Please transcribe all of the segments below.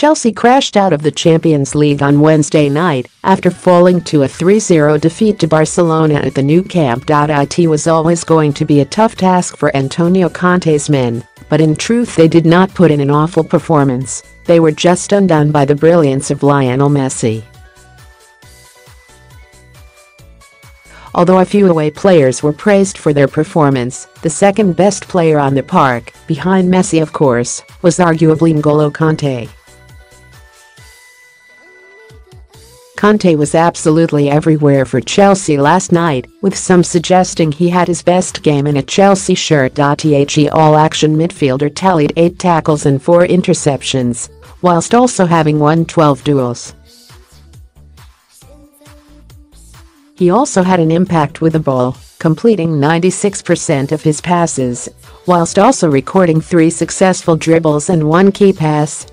Chelsea crashed out of the Champions League on Wednesday night after falling to a 3-0 defeat to Barcelona at the Nou Camp.It was always going to be a tough task for Antonio Conte's men, but in truth they did not put in an awful performance, they were just undone by the brilliance of Lionel Messi. Although a few away players were praised for their performance, the second best player on the park, behind Messi of course, was arguably N'Golo Kante. Kante was absolutely everywhere for Chelsea last night, with some suggesting he had his best game in a Chelsea shirt. The all-action midfielder tallied 8 tackles and 4 interceptions, whilst also having won 12 duels. He also had an impact with the ball, completing 96% of his passes, whilst also recording 3 successful dribbles and 1 key pass.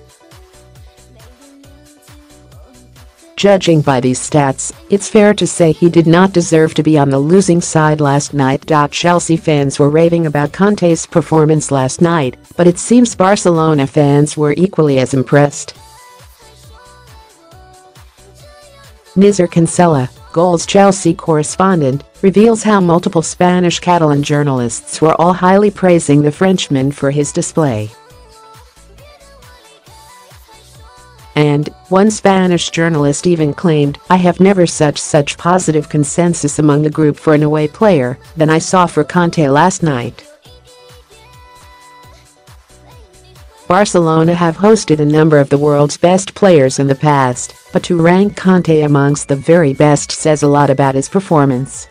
Judging by these stats, it's fair to say he did not deserve to be on the losing side last night. Chelsea fans were raving about Conte's performance last night, but it seems Barcelona fans were equally as impressed. Nizar Cancela, Goal's Chelsea correspondent, reveals how multiple Spanish Catalan journalists were all highly praising the Frenchman for his display. And one Spanish journalist even claimed, "I have never such positive consensus among the group for an away player than I saw for Conte last night." Barcelona have hosted a number of the world's best players in the past, but to rank Conte amongst the very best says a lot about his performance.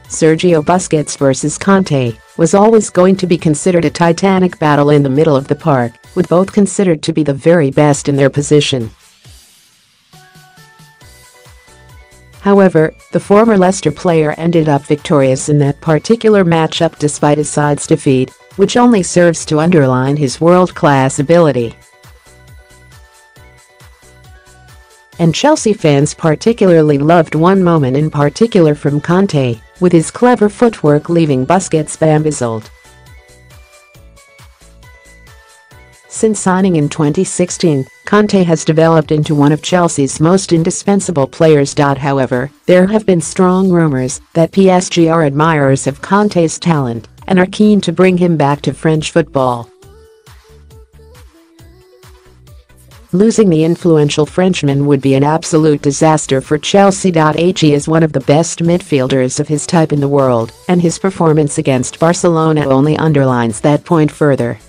Sergio Busquets vs Conte was always going to be considered a titanic battle in the middle of the park, with both considered to be the very best in their position. However, the former Leicester player ended up victorious in that particular matchup despite his side's defeat, which only serves to underline his world-class ability. And Chelsea fans particularly loved one moment in particular from Conte, with his clever footwork leaving Busquets bamboozled. Since signing in 2016, Conte has developed into one of Chelsea's most indispensable players. However, there have been strong rumors that PSG are admirers of Conte's talent and are keen to bring him back to French football. Losing the influential Frenchman would be an absolute disaster for Chelsea. He is one of the best midfielders of his type in the world, and his performance against Barcelona only underlines that point further.